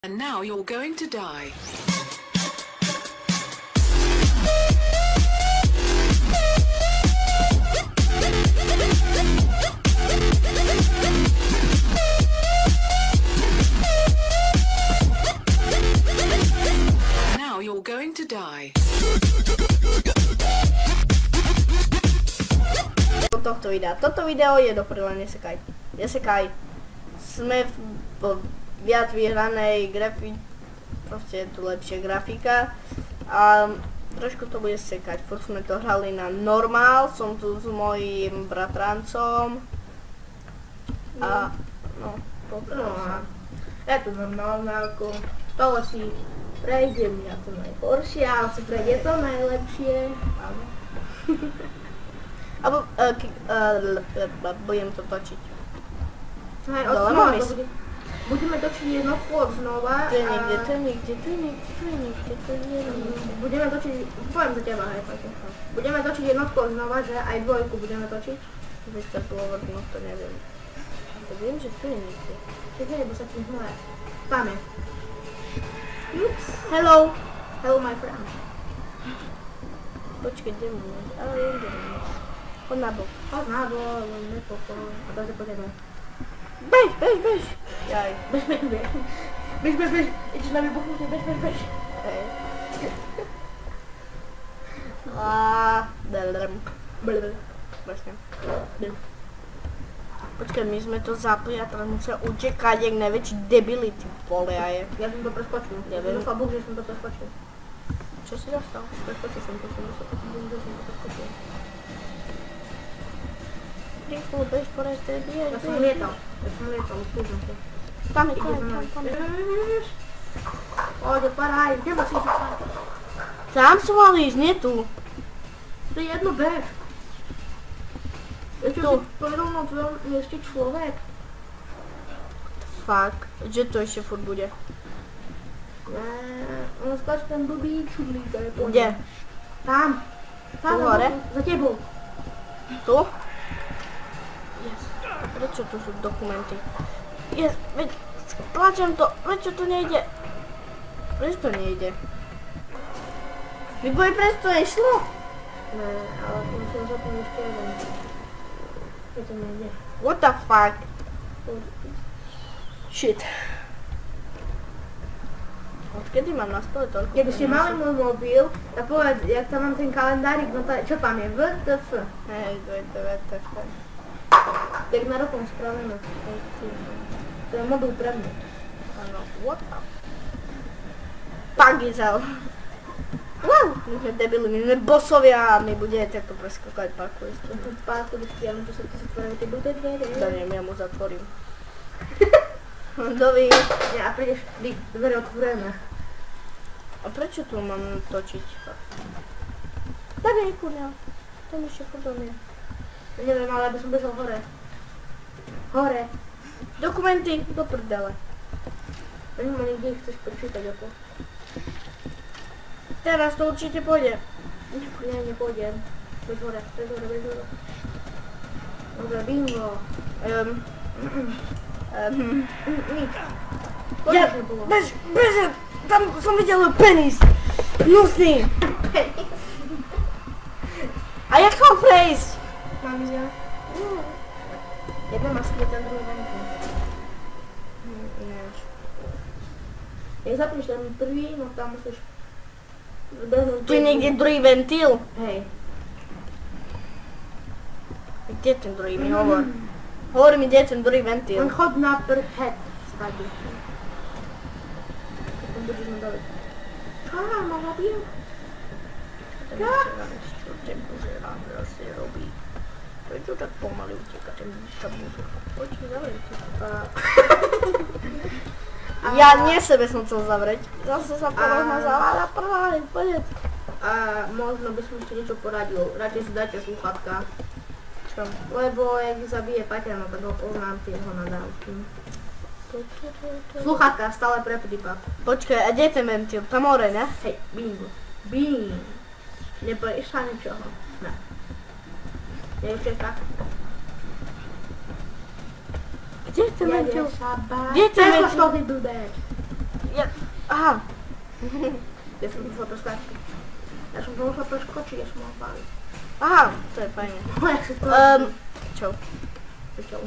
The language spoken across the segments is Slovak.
And now you're going to die. Now you're going to die. Tohto videa. Toto video je do prdele, nesekaj. Nesekaj. Sme v viac vyhranej proste je tu lepšia grafika a trošku to bude sekať. Furt sme to hrali na normál, som tu s mojím bratrancom a no, ja tu mám normálku, tohle si prejdem ja to najhoršie, ale si prejde to najlepšie. Alebo budem to točiť. Hej, od znova to budeme točiť jednotku od znova. To je niekde. Budeme točiť, poviem za teba, hej, budeme točiť jednotku od znova, že aj dvojku budeme točiť. Víš to dôvod, no to neviem. To viem, že tu je niekde. Čekaj, lebo sa tým hľadá. Tam je. Ups. Hello. Hello my friend. Počkej, kde môžem? Ale inde môžem. Chod nabok. Chod nabok, nepokoj. A to je po tebe. Bež. Jaj. Bež. Ideš na vybuchnutie, bež. Hej. Vlastne. Počkaj, my sme to zapli a teraz musia utekať jak najväčší debility, vole a je. Ja som to preskočil. Neviem. Dúfam Boh, že som to preskočil. Čo si dostal? Preskočil som to, že som to preskočil. Rýchlo, bež, poraď, bež. Ja som lietal, skúšam to. Tam je, Bež. Poď, paraj, teba si sa paraj. Tam som mal ísť, nie tu. To je jedno, bež. Je čo, povedal na tvojom mieste človek? Fakt, že to ešte furt bude. On skáč ten blbý čudlík, to je po Kde? Tam. Tu hore? Za tebou. Tu? Yes. A prečo tu sú dokumenty? Yes, veď, tlačím to, prečo to nejde? Prečo to nejde? Výboj, prečo to nešlo? Ne, ale musím zapnúť ešte jeden. Prečo to nejde? What the fuck? Shit. Odkedy mám na stole toľko? Keby ste mali môj mobil, tak povedz, jak tam mám ten kalendárik, no čo tam je? VTF. Hej, to je VTF. Tak na rokom spravené. To je mobil pre mňa. Áno, what the fuck is hell? Wow, my sme debili, my sme bossovia a my budete to preskakať parkour. Parkour, ja mu to sa tvorí, ty budete dvere. Neviem, ja mu zatvorím. Dovi. Ja, a prídeš, dvere otvorené. A prečo tu mám točiť? Tak nie, kurňa. Tam ešte potom je. Neviem, ale aby som bežal hore. Hore. Dokumenty, do prdele. Neviem, niekde ich chceš prečítať, ako. Teraz to určite pôjde. Nie, nepôjdem. Bež hore. Dobre, bingo. Ja, bež, tam som videl penis. Hnusný. A jak to prejsť? Mám ísť ja? Jedna má skryť, ten druhý ventil. Jak zapneš ten prvý, no tam musíš zbehnúť. Tu je niekde druhý ventil. Hej. Kde je ten druhý, mi hovor. Hovor mi, kde je ten druhý ventil. Len chod na head stadi. Potom budeš na dole. Čo mám robil? Čo ten požerám asi robí? Prečo tak pomaly uteká ten šabúzor? Počkej, zavrieť to. Ja nie sebe som chcel zavrieť. Zase sa to rovno zaváľa prvá, poďať. A možno by som ešte niečo poradil. Radšej si dajte slúchatka. Čo? Lebo jak zabije Paťa, no tak ho poznám jeho nadávky. Slúchatka, stále pre prípad. Počkaj, a kde je ten ventil? Tam hore, ne? Hej, bingo. Bing. Nepovieš sa ničoho. Ne. Je ešte tak. Kde je ten ventil? Nedej sa báť. Kde je ten ventil? Preskoč to, ty blbec. Ja Aha. Ja som došla preskočiť. Ja som došla preskočiť, ja som mal páliť. Aha, to je fajne. No jak si to... Čo? Čo?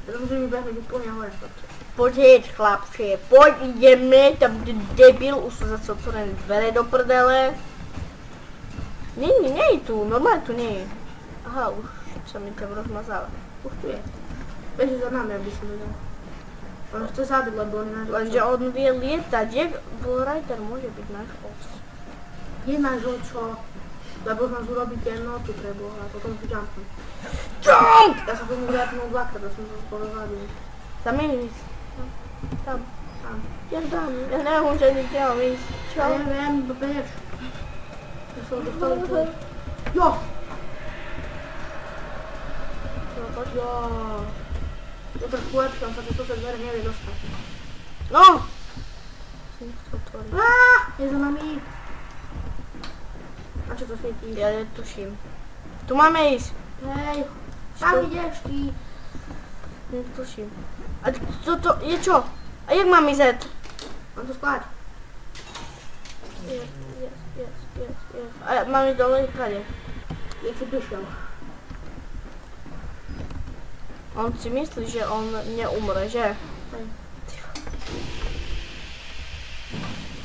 Ja som musím behnúť úplne hore, chlapče. Poď, chlapče, poď, ideme, tam debil, už sú zase otvorené dvere do prdele. Nie je tu, normálne tu nie je. Aha, už sa mi tam rozmazala. Už tu je. Beží za nami, aby som vedel. On chce zabiť, lebo on je náš Lenže oco. on vie lietať, jak Bullrider môže byť náš oco? Je náš oco, lebo z nás urobí tie noty pre Boha, a potom tu jumpnú. Jump! Ja sa tomu vrátil dvakrát, ja som to spolu zabil. Tam je ísť. Tam. Tam. Jak tam? Ja neviem, že nikde mám ísť. Čo? Ja neviem, bež. Ja som dostal tu. Jo! Jo! Je trošku lepšie, on sa tu sused dvere nevie dostať. No! Si nechcel otvoriť. Je za nami. A čo to svietí? Ja netuším. Tu máme ísť. Hej, tam ideš ty. Netuším. A to je čo? A jak mám ísť? Mám to skláť. Yes. A mám ísť dole kade? Jak si prišiel. On si myslí, že on neumre, že? Hej.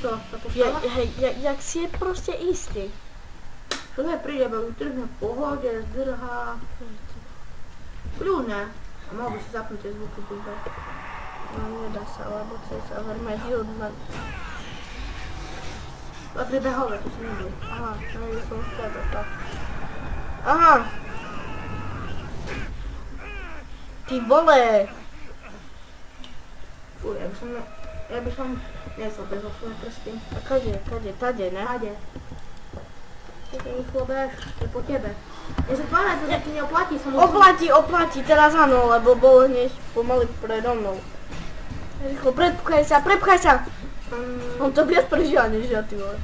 Čo, tá Je, postava? hej, jak si je proste istý. Čo ne príde, bo vytrhne v pohode, zdrhá. Kľudne. A mal by si zapnúť tie zvuky túto. No nedá sa, lebo cez Avermedium na... To je príbehové, to si neboj. Aha, no ja som späť, tak. Aha! Ty vole! Fuj, ja by som nesol bez svoje prsty. A kade, tade, ne? Hade. Ty to rýchlo bež, je po tebe. Nezatváraj to, že ti neoplatí, som Oplatí, teraz áno, lebo bol hneď pomaly predo mnou. Rýchlo, prepchaj sa! On to viac prežíva, než ja, ty vole.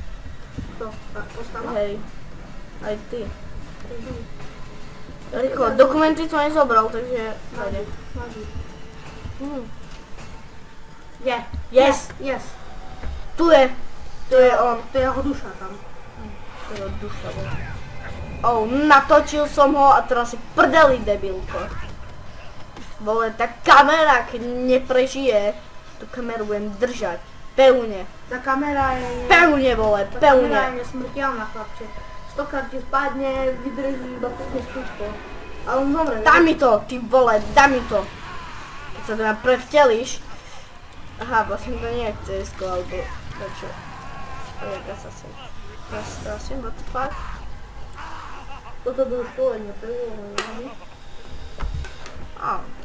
To, tá postava. Hej, aj ty. Rýchlo, dokumenty som nezobral, takže... Kade. Máži. Je. Yes. Tu je on. To je jeho duša tam. To je duša, vole. Natočil som ho a teraz si prdeli, debilko. Vole, tá kamera, keď neprežije, tú kameru budem držať. Pevne. Tá kamera je... Pevne, vole, Tá kamera pevne. je nesmrteľná, chlapče. 100-krát ti spadne, vydrží iba pekne skúško. Ale on zomre. Daj mi to, ty vole, daj mi to. Keď sa to ma prevtelíš. Aha, vlastne to nie je CS-ko, alebo... Čo? To je Assassin. Assassin, what the fuck? Toto bylo školenie, prevoľné.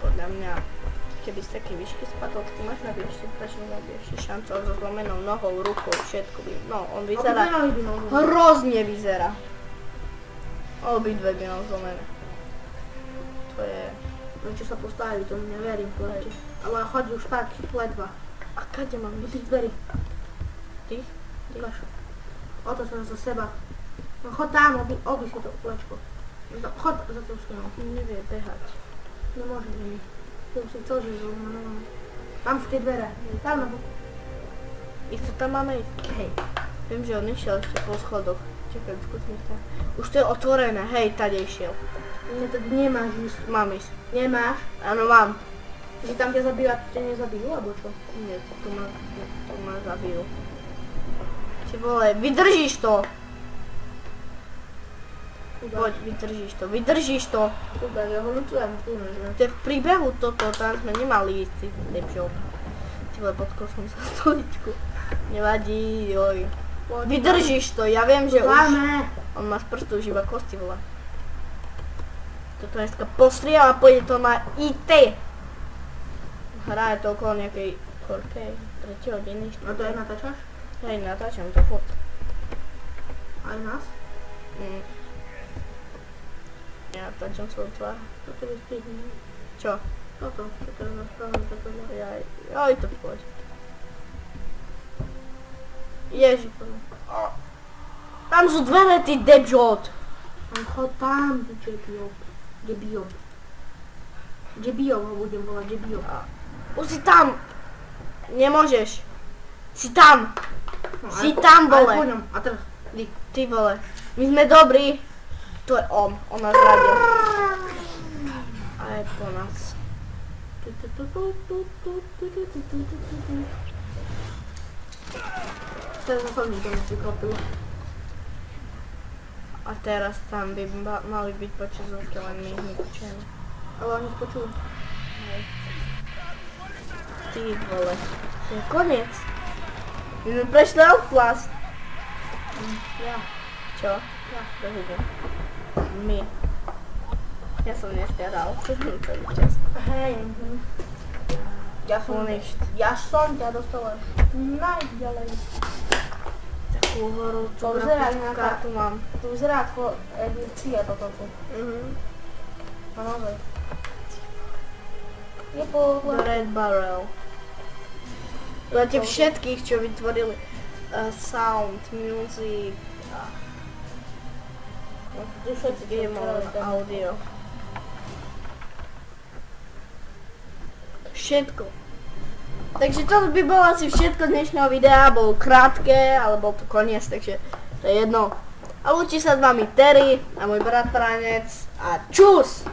Podľa mňa, keby z takej výšky spadol, ty máš nabiješ si, prečo nabiješ si šancu so zlomenou nohou, rukou, všetko by... No, on vyzerá... Hrozne vyzerá. Obidve by nám zlomené. To je... Čo sa postaví, tomu neverím, chlapče. Ale chodí už tak, ledva. A kade mám Do ísť? tých dverí. Tých? Ukáž. Otoč sa za seba. No chod tam, obi si to kolečko. No, chod za tou skenou. Nevie behať. Nemôže nie. Ja už si chcel, že zlomené. Tam sú tie dvere. Tam na boku. Isto tam máme ísť? Hej. Viem, že on išiel ešte po schodoch. Čakaj, skúsme sa. Už to je otvorené, hej, tady išiel. Nie, tak nemáš ísť. Mám ísť. Nemáš. Áno, mám. Že tam ťa zabíja, ťa nezabijú, alebo čo? Nie, to ma zabijú. Ty vole, vydržíš to! Poď, vydržíš to. Super, ja ho ľutujem, že? To je v príbehu toto, tam sme nemali ísť, ty lepšou. Ty vole, potkol som sa stoličku. Nevadí, joj. Vydržíš to, ja viem, že už... Máme. On má z prstu už iba kosti, vole. Toto dneska postriel a pôjde to na IT. Hraje to okolo nejakej korkej, 3 hodiny. A to aj natáčaš? Hej, natáčam to furt. Aj nás? Ja natáčam svoj tvár. Toto je spíhne. Čo? Toto je rozprávam, toto je. Joj, to poď. Ježi. Tam sú dvere, ty debjot. Chod tam, Džebijov ho budem volať, Džebijov. Už si tam. Nemôžeš. Si tam. Si tam, vole. Aj po ňom. A teraz. Ty vole. My sme dobrí. To je on nás radil. A je po nás. Teraz som nikto nevyklopil. A teraz tam by mali byť počasovky, len my ich nepočujeme. Ale oni počujú. Ty vole. To je koniec. My sme prešli Outlast. Ja. Čo? Ja. Dovidím. My. Ja som nestehral celý čas. Hej. Finished. Ja som ťa dostal najďalej. Takú horúcu To vyzerá grafickú nejaká- kartu mám. To vyzerá ako edícia toto tu. A naozaj. Je po... The Red Barrel. Máte všetkých, čo vytvorili sound, music, Tu všetci game, audio. Všetko. Takže to by bolo asi všetko dnešného videa, bolo krátke, ale bol to koniec, takže to je jedno. A lúči sa s vami Terry a môj bratranec a čus!